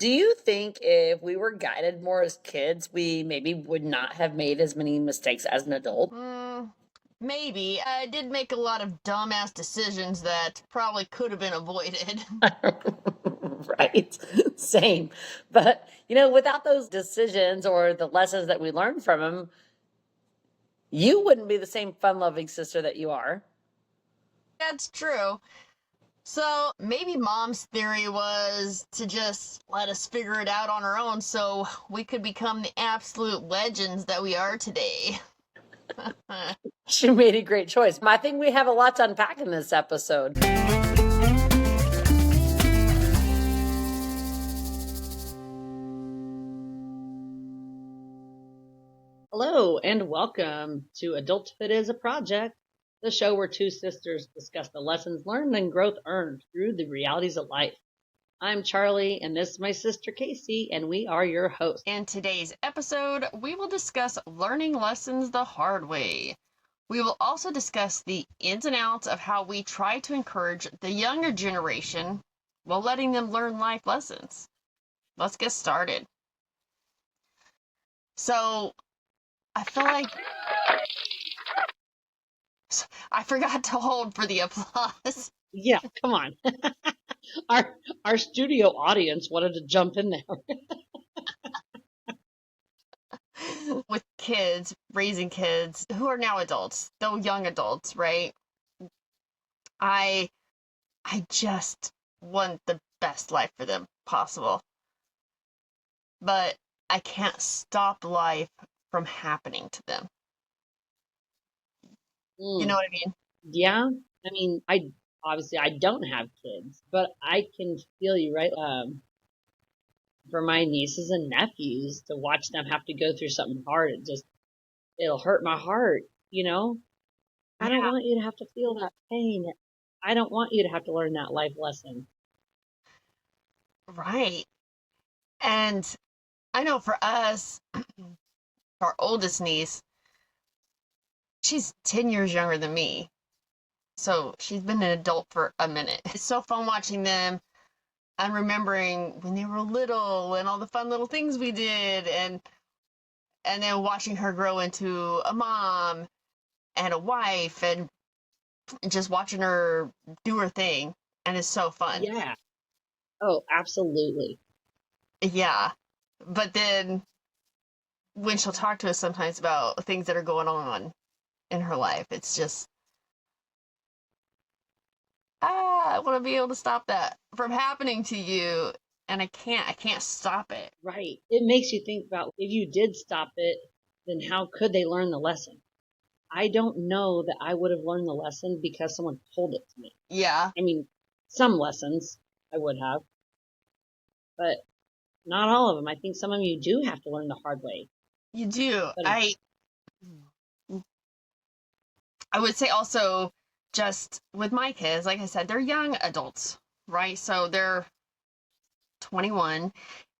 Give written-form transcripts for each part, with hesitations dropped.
Do you think if we were guided more as kids, we maybe would not have made as many mistakes as an adult? Maybe. I did make a lot of dumbass decisions that probably could have been avoided. Right. Same. But, without those decisions or the lessons that we learned from them, you wouldn't be the same fun loving sister that you are. That's true. So maybe mom's theory was to just let us figure it out on our own so we could become the absolute legends that we are today. She made a great choice. I think we have a lot to unpack in this episode. Hello, and welcome to Adulthood is a Project, the show where two sisters discuss the lessons learned and growth earned through the realities of life. I'm Charlie, and this is my sister Casey, and we are your hosts. In today's episode, we will discuss learning lessons the hard way. We will also discuss the ins and outs of how we try to encourage the younger generation while letting them learn life lessons. Let's get started. So, I feel like I forgot to hold for the applause. Yeah, come on. Our studio audience wanted to jump in there. With kids, raising kids who are now adults, though young adults, right? I just want the best life for them possible. But I can't stop life from happening to them. You know what I mean? Yeah, I mean, I don't have kids, but I can feel you, right? For my nieces and nephews to watch them have to go through something hard, it'll hurt my heart, you know? I don't Yeah, want you to have to feel that pain. I don't want you to have to learn that life lesson. right. And I know for us, our oldest niece, she's 10 years younger than me. So she's been an adult for a minute. It's so fun watching them and remembering when they were little and all the fun little things we did and then watching her grow into a mom and a wife and just watching her do her thing, and it's so fun. Yeah. Oh, absolutely. Yeah. But then when she'll talk to us sometimes about things that are going on in her life, it's just I want to be able to stop that from happening to you, and I can't stop it. Right. It makes you think about if you did stop it, then how could they learn the lesson? I don't know that I would have learned the lesson because someone told it to me. Yeah. I mean, some lessons I would have, but not all of them. I think some of you do have to learn the hard way. You do. But I would say also just with my kids, like I said, they're young adults, right? So they're 21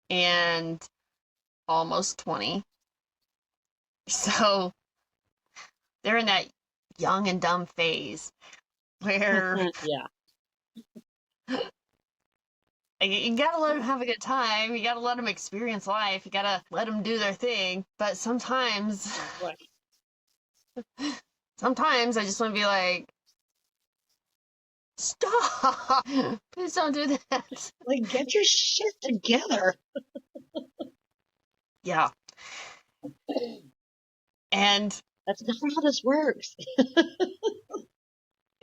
and almost 20. So they're in that young and dumb phase where yeah, you gotta let them have a good time. You gotta let them experience life. You gotta let them do their thing. But sometimes I just want to be like, stop! Please don't do that. like get your shit together. Yeah. And That's not how this works.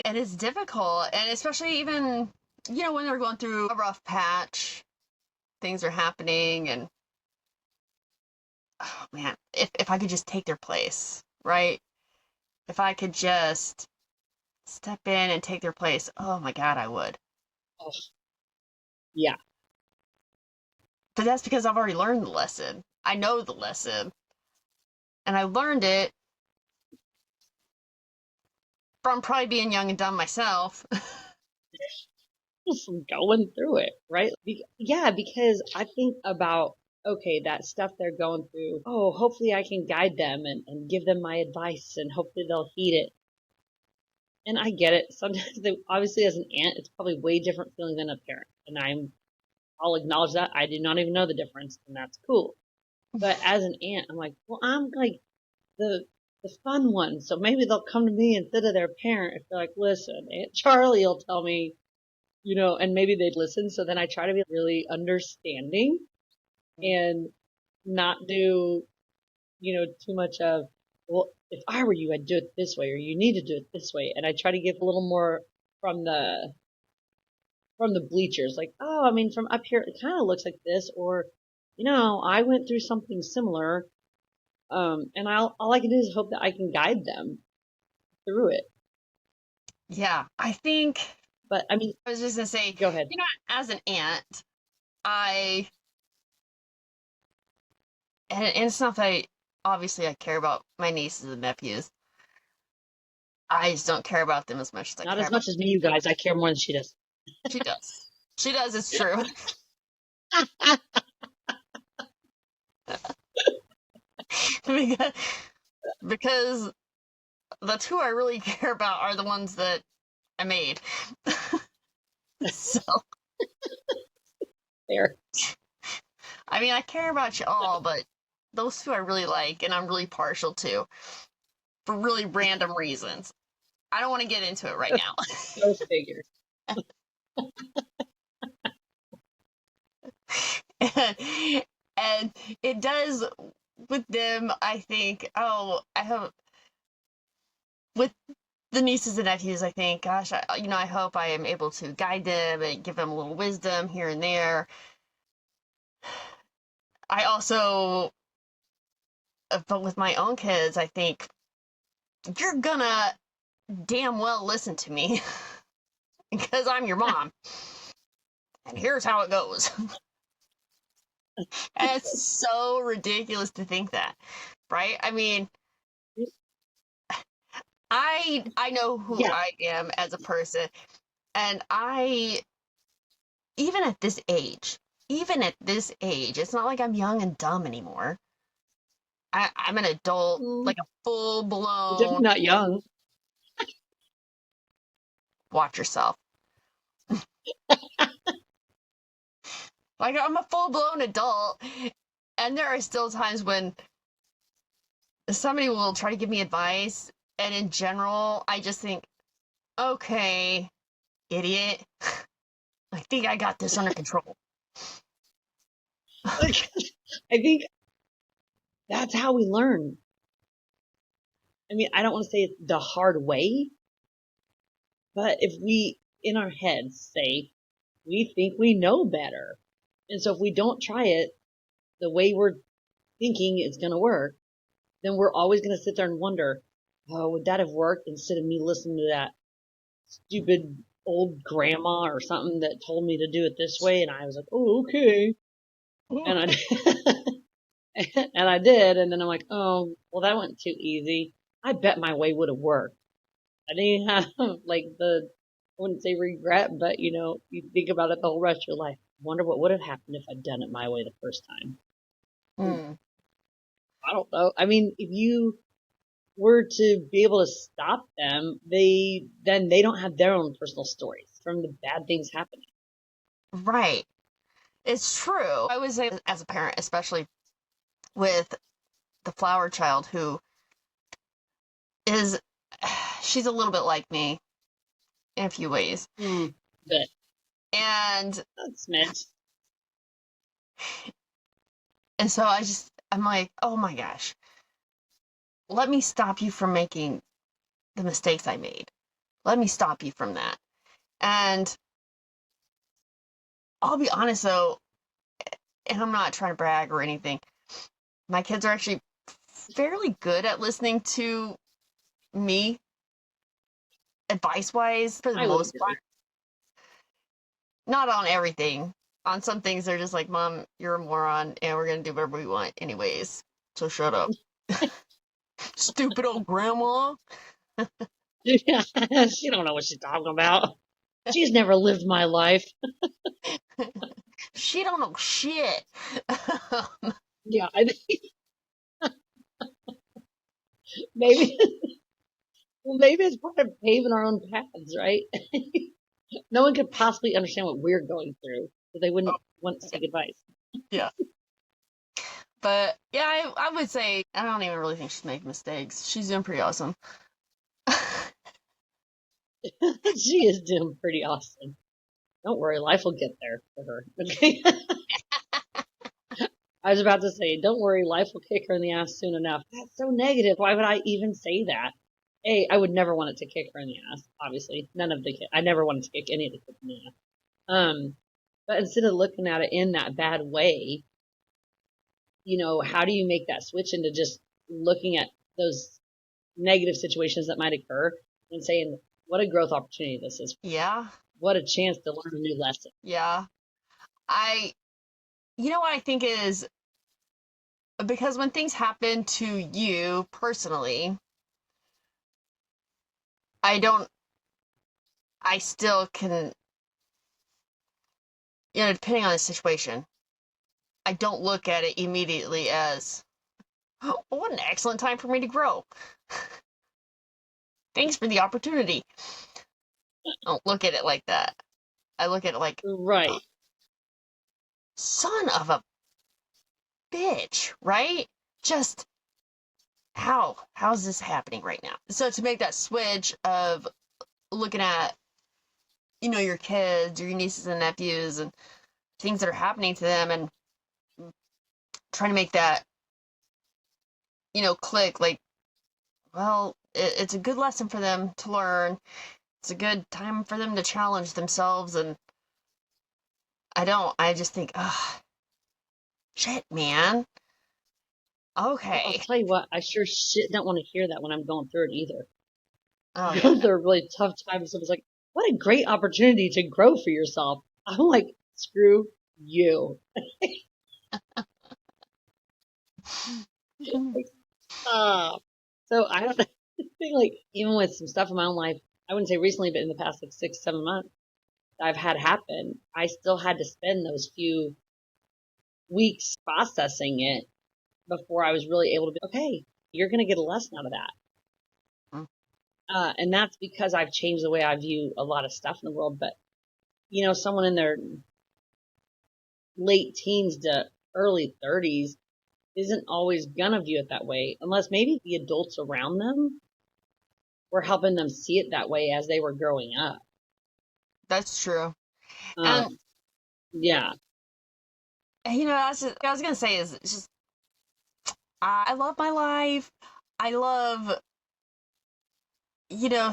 it's difficult. And especially even, when they're going through a rough patch, things are happening, and oh man, if I could just take their place, right? If I could just step in and take their place, oh my God, I would. Oh, yeah, But that's because I've already learned the lesson. I know the lesson. And I learned it from probably being young and dumb myself. from going through it, right? Yeah, because I think about okay, that stuff they're going through. Oh, hopefully I can guide them and give them my advice, and hopefully they'll heed it. And I get it. Sometimes, obviously, as an aunt, it's probably way different feeling than a parent. And I'm I'll acknowledge that. I do not even know the difference, and that's cool. But as an aunt, I'm like, well, I'm like the the fun one, so maybe they'll come to me instead of their parent if they're like, listen, Aunt Charlie will tell me, and maybe they'd listen. So then I try to be really understanding and not do, too much of, well, if I were you, I'd do it this way, or you need to do it this way. And I try to give a little more from the bleachers, like, oh, I mean, from up here, it kind of looks like this, or, I went through something similar, and all I can do is hope that I can guide them through it. Yeah, I think But I mean, I was just gonna say, go ahead. as an aunt, I and it's not that obviously I care about my nieces and nephews. I just don't care about them as much as I Not care as about. much as me, you guys. I care more than she does. She does. She does. It's true. because because the two I really care about are the ones that I made. So There. I mean, I care about you all, but those two I really like and I'm really partial to for really random reasons. I don't want to get into it right now. Go figure. and it does with them, I think. Oh, I have with the nieces and nephews, I think, gosh, I hope I am able to guide them and give them a little wisdom here and there. I also, but with my own kids, I think you're gonna damn well listen to me because I'm your mom. And here's how it goes. And it's so ridiculous to think that, right? I mean, I know who Yeah. I am as a person, and I even at this age, it's not like I'm young and dumb anymore. I'm an adult, like a full You're definitely blown. not young. Watch yourself. Like I'm a full blown adult, and there are still times when somebody will try to give me advice, and in general, I just think, okay, idiot, I think I got this under control. Like, I think that's how we learn. I mean, I don't want to say it's the hard way, but if we, in our heads, say we think we know better, and so if we don't try it the way we're thinking it's going to work, then we're always going to sit there and wonder, oh, would that have worked instead of me listening to that stupid old grandma or something that told me to do it this way? And I was like, oh, okay. And and I did. And then I'm like, oh, well, that went too easy. I bet my way would have worked. I didn't have like I wouldn't say regret, but you think about it the whole rest of your life. Wonder what would have happened if I'd done it my way the first time. Mm, I don't know. I mean, if you were to be able to stop them, then they don't have their own personal stories from the bad things happening. right. It's true. I would say, as a parent, especially with the flower child who is, she's a little bit like me in a few ways. But And smidge. and so I'm like, oh my gosh, let me stop you from making the mistakes I made. Let me stop you from that. And I'll be honest though, and I'm not trying to brag or anything, my kids are actually fairly good at listening to me advice wise for the I would most agree. part. Not on everything. On some things, they're just like, Mom, you're a moron, and we're going to do whatever we want anyways. So shut up. Stupid old grandma. She don't know what she's talking about. She's never lived my life. She don't know shit. Yeah, I think maybe. Well, maybe it's part of paving our own paths, right? No one could possibly understand what we're going through. so they wouldn't want to take advice. Yeah. But yeah, I would say I don't even really think she's making mistakes. She's doing pretty awesome. She is doing pretty awesome. Don't worry, life will get there for her. Okay. I was about to say, don't worry, life will kick her in the ass soon enough. That's so negative. Why would I even say that? A, I would never want it to kick her in the ass. Obviously, none of the kids. I never wanted to kick any of the kids in the ass. But instead of looking at it in that bad way, how do you make that switch into just looking at those negative situations that might occur and saying, what a growth opportunity this is. Yeah. What a chance to learn a new lesson. Yeah. You know what I think is, because when things happen to you personally, I still can, depending on the situation, I don't look at it immediately as, oh, what an excellent time for me to grow. Thanks for the opportunity. I don't look at it like that. I look at it like, Right. son of a bitch, right? Just how's this happening right now? So to make that switch of looking at, your kids, your nieces and nephews, and things that are happening to them, and trying to make that, click, like, well, it's a good lesson for them to learn. It's a good time for them to challenge themselves. And I just think, ugh, shit, man. Well, I'll Okay. tell you what, I sure shit don't want to hear that when I'm going through it either. Oh, yeah. Going through a really tough time, someone's like, what a great opportunity to grow for yourself. I'm like, screw you. Stop. So I don't think, like, even with some stuff in my own life, I wouldn't say recently, but in the past like 6, 7 months that I've had happen, I still had to spend those few weeks processing it before I was really able to be, okay, you're going to get a lesson out of that. And that's because I've changed the way I view a lot of stuff in the world. But, someone in their late teens to early 30s isn't always going to view it that way, unless maybe the adults around them were helping them see it that way as they were growing up. That's true. And, Um, yeah. I was going to say is, it's just, I love my life. I love,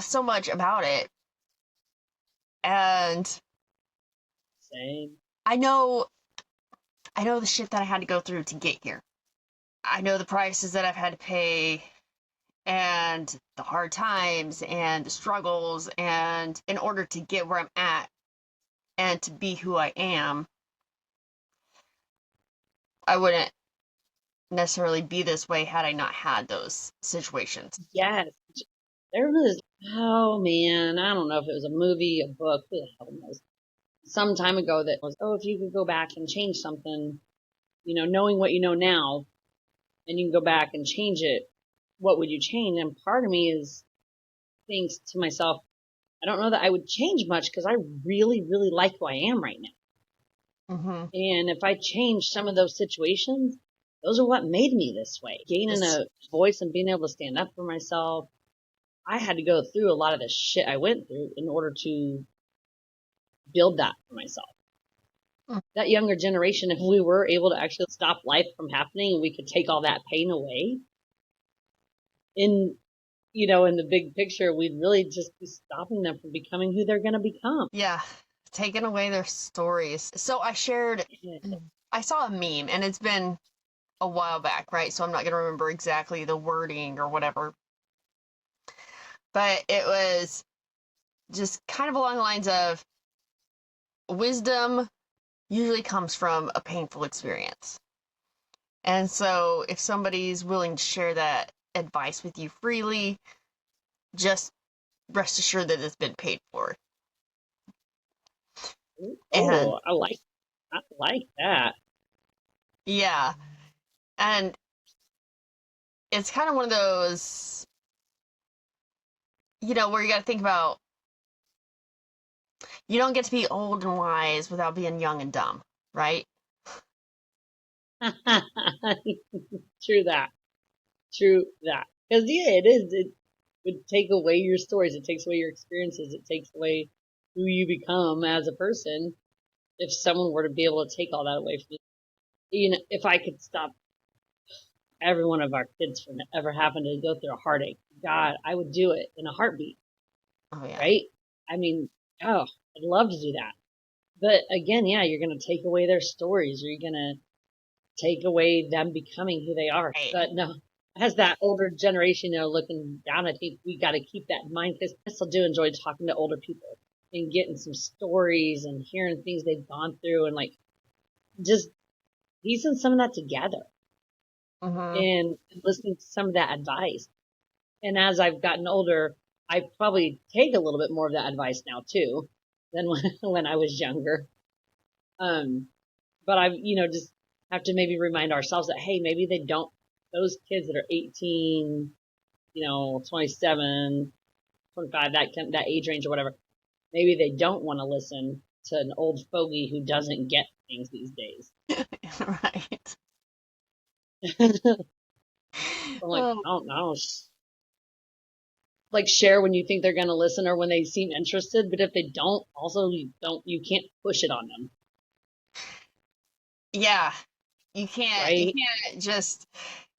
so much about it. And Same. I know the shit that I had to go through to get here. I know the prices that I've had to pay, and the hard times and the struggles, and in order to get where I'm at and to be who I am, I wouldn't necessarily be this way had I not had those situations. Yes. There was, oh man, I don't know if it was a movie, a book, who the hell knows. Some time ago that was, oh, if you could go back and change something, knowing what you know now, and you can go back and change it, what would you change? And part of me is thinks to myself, I don't know that I would change much because I really, really like who I am right now. Mm-hmm. And if I change some of those situations, those are what made me this way. Gaining a voice and being able to stand up for myself. I had to go through a lot of the shit I went through in order to build that for myself. That younger generation, if we were able to actually stop life from happening and we could take all that pain away, in in the big picture, we'd really just be stopping them from becoming who they're going to become. Yeah, taking away their stories. So I saw a meme, and it's been a while back, right? So I'm not going to remember exactly the wording or whatever. But it was just kind of along the lines of, wisdom usually comes from a painful experience. And so if somebody's willing to share that advice with you freely, just rest assured that it's been paid for. And Oh, I like that. yeah, and it's kind of one of those, where you got to think about, You don't get to be old and wise without being young and dumb, right? True that. True that. Because yeah, it is. It would take away your stories. It takes away your experiences. It takes away who you become as a person. If someone were to be able to take all that away from you, if I could stop every one of our kids from ever having to go through a heartache, God, I would do it in a heartbeat. Oh yeah. Right? I mean, oh, I'd love to do that. But again, yeah, you're going to take away their stories, or you're going to take away them becoming who they are. Right. But no, as that older generation, looking down, I think we got to keep that in mind because I still do enjoy talking to older people and getting some stories and hearing things they've gone through and like just piecing some of that together Mm-hmm. and listening to some of that advice. And as I've gotten older, I probably take a little bit more of that advice now too than when I was younger. Um, but I've, just have to maybe remind ourselves that, hey, maybe they don't, those kids that are 18, 27, 25, that age range or whatever, maybe they don't want to listen to an old fogey who doesn't get things these days. Right. I'm like, Oh, I don't like share when you think they're going to listen or when they seem interested. But if they don't, also you can't push it on them. yeah. You Right. can't just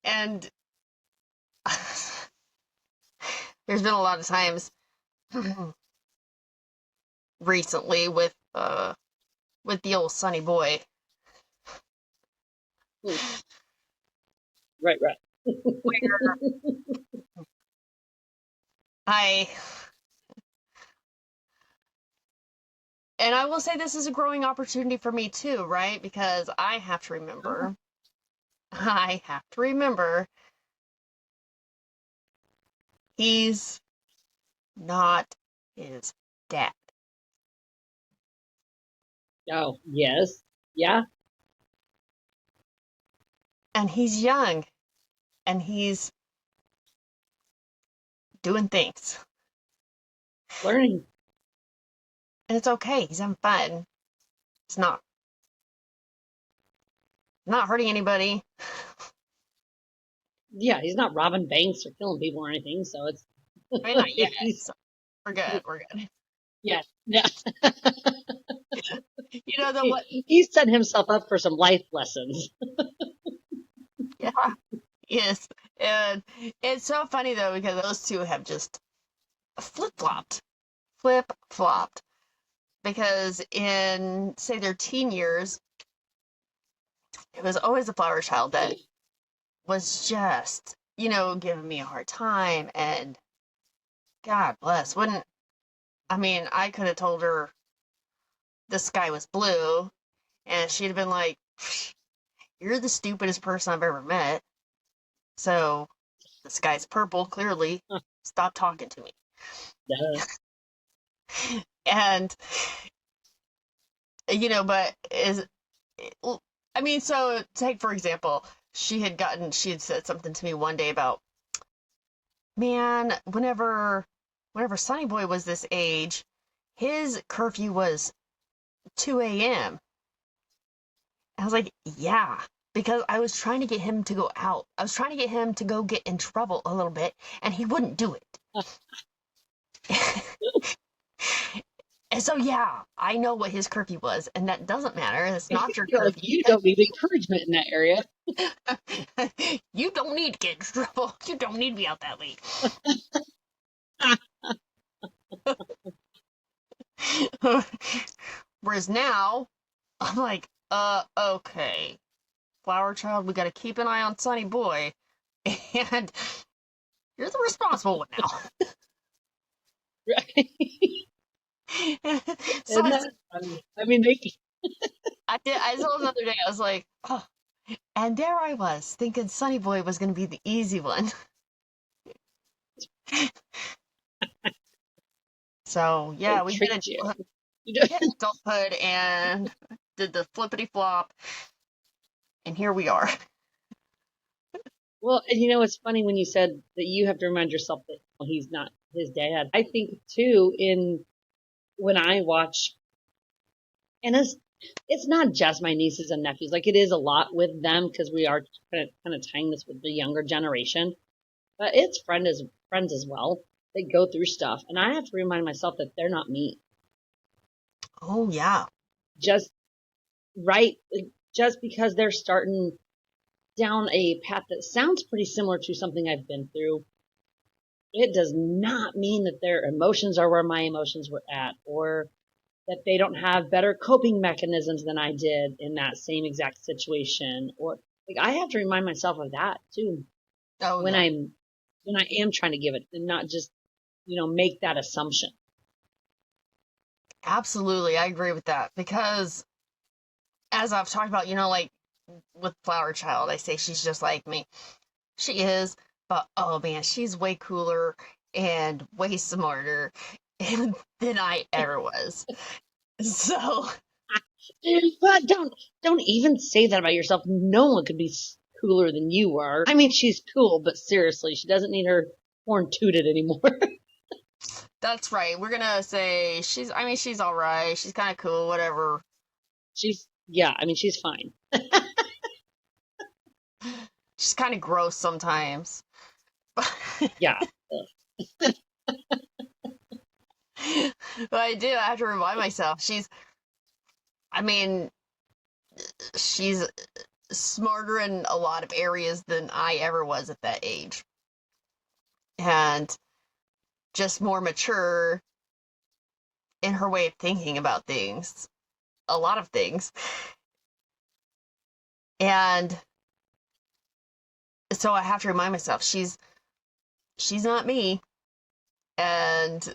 and there's been a lot of times recently with the old Sonny boy Hmm. Right. Right. where I and I will say this is a growing opportunity for me too, right? Because I have to remember he's not his dad. Oh, yes. Yeah. And he's young and he's doing things. Learning. And it's okay. He's having fun. It's not hurting anybody. Yeah. He's not robbing banks or killing people or anything. So it's, I mean, not yet. he's, So we're good. We're good. yeah. Yeah. You know the what? He set himself up for some life lessons. Yeah. Yes. And it's so funny though because those two have just flip flopped. Because in say their teen years, it was always the flower child that was just giving me a hard time. And God bless, wouldn't I mean I could have told her the sky was blue, and she'd have been like, "You're the stupidest person I've ever met." So the sky's purple, clearly. Stop talking to me. And but I mean, so take for example, she had said something to me one day about, man, whenever Sonny Boy was this age, his curfew was 2 a.m. I was like, yeah, because I was trying to get him to go out. I was trying to get him to go get in trouble a little bit, and he wouldn't do it. And so, yeah, I know what his curfew was, and that doesn't matter. It's not your You're like, curfew. you don't need encouragement in that area. You don't need to get in trouble. You don't need to be out that late. Whereas now, I'm like, okay, Flower Child, we got to keep an eye on Sonny Boy, and you're the responsible one now. Right. So Isn't that funny? I mean, they, I saw the other day. I was like, oh, and there I was thinking Sonny Boy was going to be the easy one. So yeah, they tricked you. we hit adulthood and did the flippity flop, and here we are. Well, and it's funny when you said that you have to remind yourself that he's not his dad. I think too in when I watch, and it's not just my nieces and nephews, like it is a lot with them because we are kind of tying this with the younger generation, but it's friends as well. They go through stuff, and I have to remind myself that they're not me. Oh, yeah. Just right, just because they're starting down a path that sounds pretty similar to something I've been through, it does not mean that their emotions are where my emotions were at, or that they don't have better coping mechanisms than I did in that same exact situation. Or like I have to remind myself of that too Oh, when yeah. I am trying to give it and not just, make that assumption. Absolutely. I agree with that because as I've talked about, like with Flower Child, I say she's just like me. She is, but oh man, she's way cooler and way smarter than I ever was. So, But don't even say that about yourself. No one could be cooler than you are. I mean, she's cool, but seriously, she doesn't need her horn tooted anymore. that's right. We're gonna say she's all right. She's kind of cool, whatever. Yeah, I mean, she's fine. She's kind of gross sometimes. Yeah. But I have to remind myself I mean, she's smarter in a lot of areas than I ever was at that age. And just more mature in her way of thinking about things, a lot of things. And so I have to remind myself she's not me, and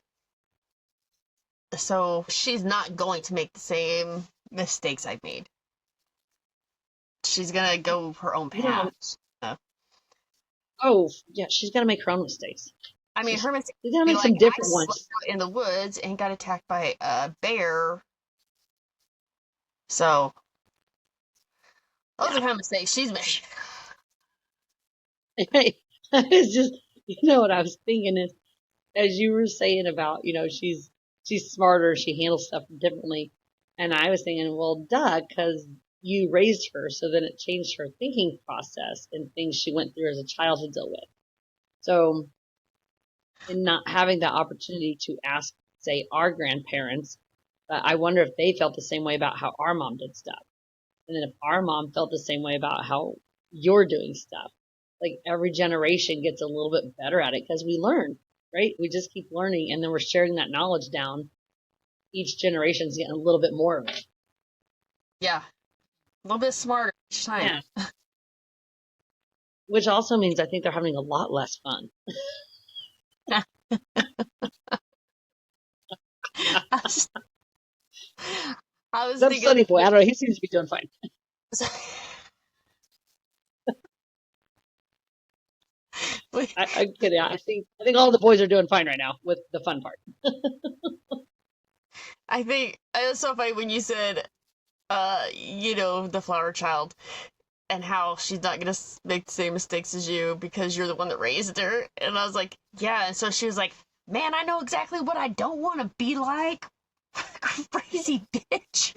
so she's not going to make the same mistakes I've made. She's gonna go her own You know, path. Uh, oh, yeah, she's gonna make her own mistakes. I mean, She's, her mistakes she's gonna would be make like some I different slept ones. out in the woods and got attacked by a bear. So those are Yeah. kind of mistakes she's made. It's just, what I was thinking is, as you were saying about, she's smarter, she handles stuff differently. And I was thinking, well, duh, because you raised her, so then it changed her thinking process and things she went through as a child to deal with. So, in not having that opportunity to ask, say, our grandparents, I wonder if they felt the same way about how our mom did stuff. And then if our mom felt the same way about how you're doing stuff, like every generation gets a little bit better at it because we learn, right? We just keep learning and then we're sharing that knowledge down. Each generation's getting a little bit more of it. Yeah, a little bit smarter each time. Yeah. Which also means I think they're having a lot less fun. I was That thinking, Sunny boy, I don't know, he seems to be doing fine. I'm kidding. I think all the boys are doing fine right now with the fun part. I think it was so funny when you said, the flower child and how she's not gonna make the same mistakes as you because you're the one that raised her. And I was like, yeah. And so she was like, man, I know exactly what I don't want to be like. Crazy bitch.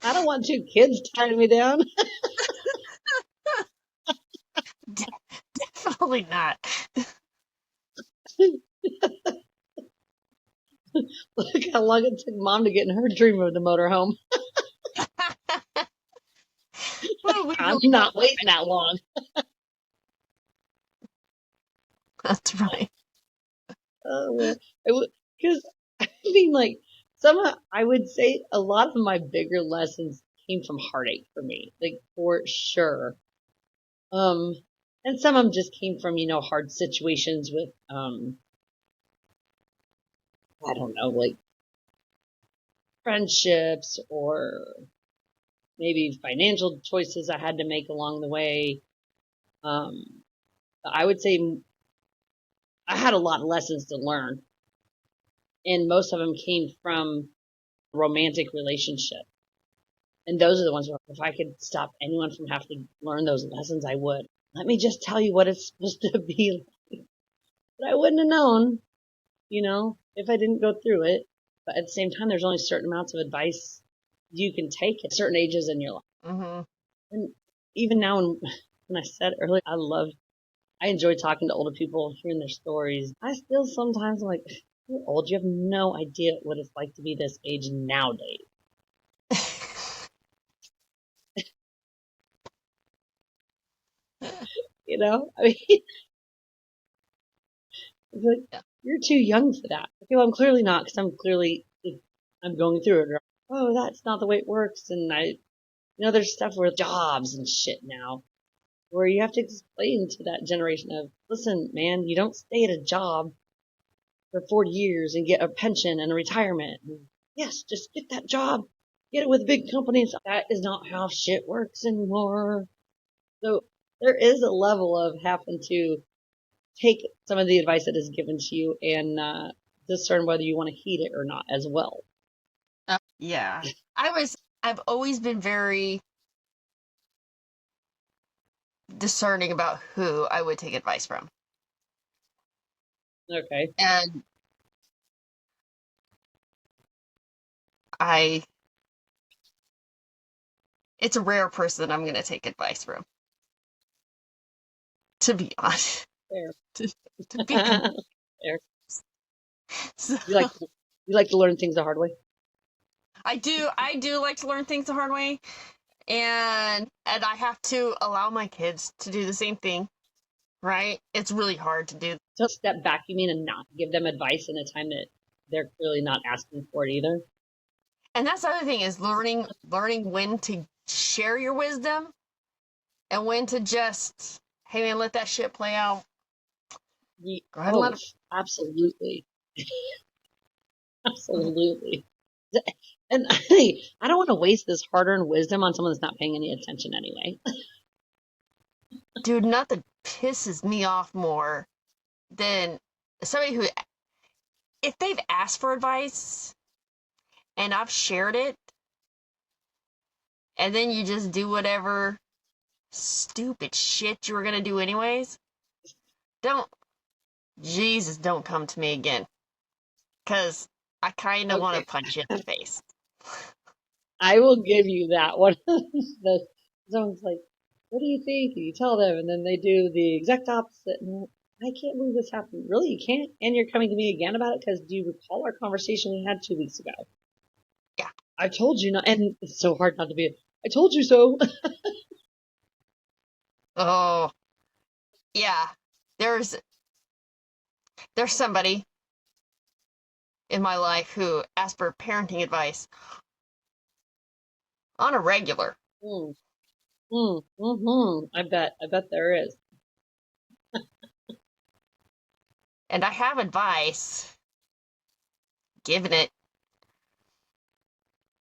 I don't want two kids tying me down. Definitely not. Look how long it took mom to get in her dream of the motorhome. Well, we I'm really don't. not waiting that long. That's right. Because I mean, like I would say a lot of my bigger lessons came from heartache for me, like for sure. Um, and some of them just came from hard situations with I don't know, like friendships or maybe financial choices I had to make along the way. Um, I would say I had a lot of lessons to learn, and most of them came from romantic relationships. And those are the ones where if I could stop anyone from having to learn those lessons, I would. let me just tell you what it's supposed to be like. But I wouldn't have known, if I didn't go through it. But at the same time, there's only certain amounts of advice you can take at certain ages in your life. Mm-hmm. And even now, when I said earlier, I enjoy talking to older people, hearing their stories. I still sometimes I'm like, you're old. You have no idea what it's like to be this age nowadays. I mean, it's like, Yeah. you're too young for that. Okay, well, I'm clearly not because I'm going through it. Oh, that's not the way it works. And there's stuff with jobs and shit now where you have to explain to that generation of, listen, man, you don't stay at a job for 40 years and get a pension and a retirement. And yes, just get that job, get it with big companies. That is not how shit works anymore. So there is a level of having to take some of the advice that is given to you and discern whether you want to heed it or not as well. Yeah. I've always been very discerning about who I would take advice from. Okay. And I it's a rare person I'm going to take advice from, to be honest. Fair. To be Fair. so, You like you like to learn things the hard way. I do like to learn things the hard way, and I have to allow my kids to do the same thing, right? It's really hard to do. So step back, you mean, and not give them advice in a time that they're clearly not asking for it either. And that's the other thing is learning when to share your wisdom and when to just, hey man, let that shit play out. Go ahead and let Oh, it. absolutely, absolutely. And I don't want to waste this hard-earned wisdom on someone that's not paying any attention anyway. Dude, nothing pisses me off more than somebody who, if they've asked for advice and I've shared it, and then you just do whatever stupid shit you were gonna do anyways. Don't, Jesus, don't come to me again. Because I kind of want Okay, to punch you in the face. I will give you that one. Someone's like, "What do you think?" And you tell them, and then they do the exact opposite. And I can't believe this happened. Really, you can't? And you're coming to me again about it because do you recall our conversation we had 2 weeks ago? Yeah. I told you not, and it's so hard not to be. I told you so. Oh, yeah. There's there's somebody in my life who asks for parenting advice on a regular. mm, I bet there is. And I have advice, given it,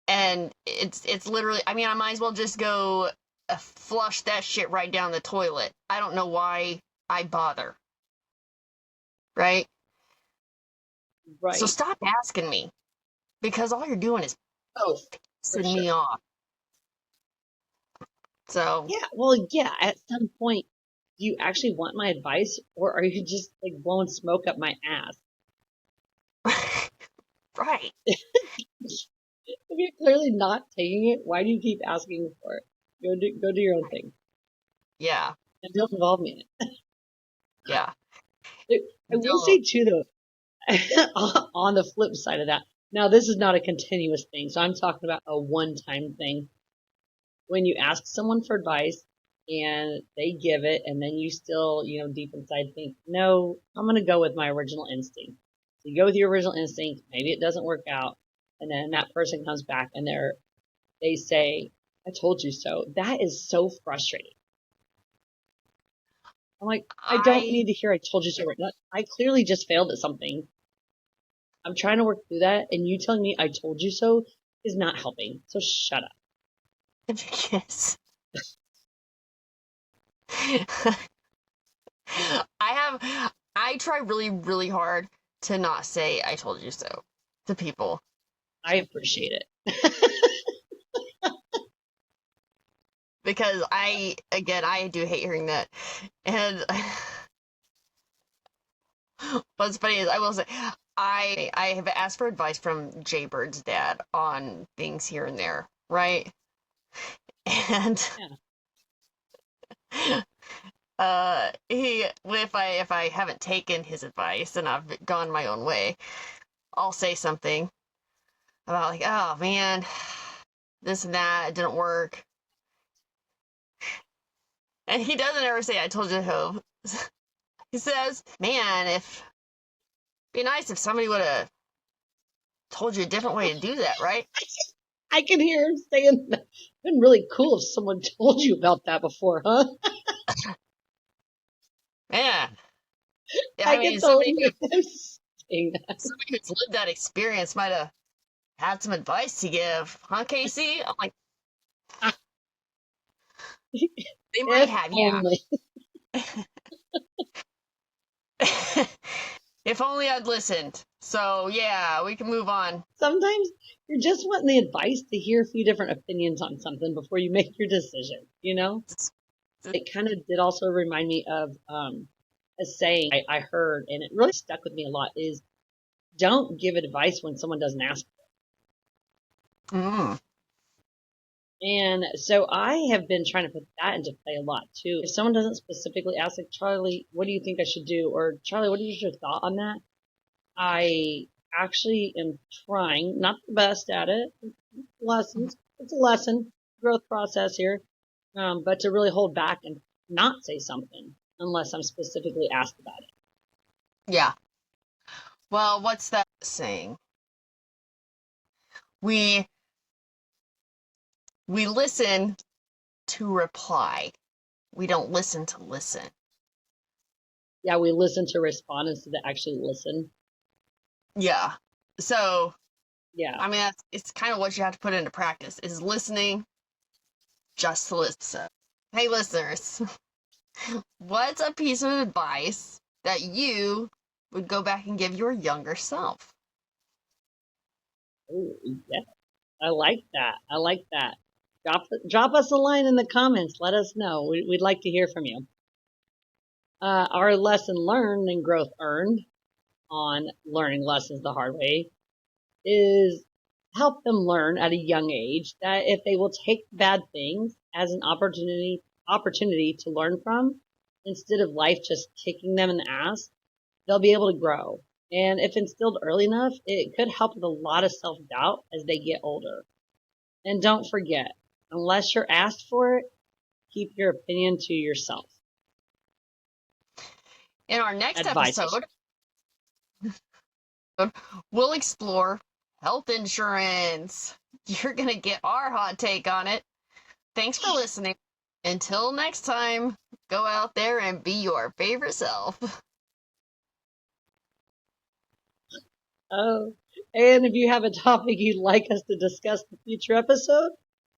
and it's literally, I mean, I might as well just go flush that shit right down the toilet. I don't know why I bother. Right? So Right. stop asking me because all you're doing is Oh, for pissing sure. me off. So, Yeah. Well, yeah. At some point, do you actually want my advice, or are you just like blowing smoke up my ass? right. If you're clearly not taking it, why do you keep asking for it? Go do your own thing, Yeah. and don't involve me in Yeah. it. I will Don't. say too, though, on the flip side of that. Now, this is not a continuous thing, so I'm talking about a one-time thing. When you ask someone for advice and they give it, and then you still, deep inside think, no, I'm going to go with my original instinct. So you go with your original instinct. Maybe it doesn't work out, and then that person comes back and they say, I told you so. That is so frustrating. I'm like, I don't I need to hear I told you so. I clearly just failed at something. I'm trying to work through that, and you telling me I told you so is not helping. So shut up. because I try really, really hard to not say I told you so to people. I appreciate it. because I do hate hearing that. And what's funny is I will say I have asked for advice from Jaybird's dad on things here and there, right? And Yeah. he if I haven't taken his advice and I've gone my own way, I'll say something about like, oh man, this and that, it didn't work. And he doesn't ever say I told you so. He says, man, if be nice if somebody would have told you a different way to do that, right? I can hear him saying that. It's been really cool if someone told you about that before, huh? Yeah. I I can mean, totally hear him saying that. somebody who's lived that experience might have had some advice to give, huh, Casey? I'm like, they might If have, yeah. only. If only I'd listened. So yeah, we can move on. Sometimes you're just wanting the advice to hear a few different opinions on something before you make your decision, you know? It kind of did also remind me of a saying I heard, and it really stuck with me a lot, is don't give advice when someone doesn't ask. Mm. And so I have been trying to put that into play a lot too. If someone doesn't specifically ask, like, Charlie, what do you think I should do? Or Charlie, what is your thought on that? I actually am trying, not the best at it. Lessons. It's a lesson, growth process here. But to really hold back and not say something unless I'm specifically asked about it. Yeah. Well, what's that saying? We listen to reply. We don't listen to listen. Yeah, we listen to respond instead of actually listen. Yeah. So, Yeah. I mean, it's kind of what you have to put into practice is listening just to listen. Hey, listeners, what's a piece of advice that you would go back and give your younger self? Oh, yeah. I like that. I like that. Drop us a line in the comments. Let us know. We'd like to hear from you. Our lesson learned and growth earned on learning lessons the hard way is help them learn at a young age that if they will take bad things as an opportunity to learn from, instead of life just kicking them in the ass, they'll be able to grow. And if instilled early enough, it could help with a lot of self-doubt as they get older. And don't forget, unless you're asked for it, keep your opinion to yourself. In our next Advice. episode, we'll explore health insurance. You're going to get our hot take on it. Thanks for listening. Until next time, go out there and be your favorite self. Oh, and if you have a topic you'd like us to discuss in a future episode,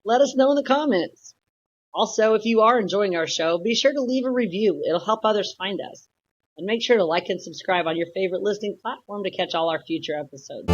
let us know in the comments. Also, if you are enjoying our show, be sure to leave a review. It'll help others find us. And make sure to like and subscribe on your favorite listening platform to catch all our future episodes.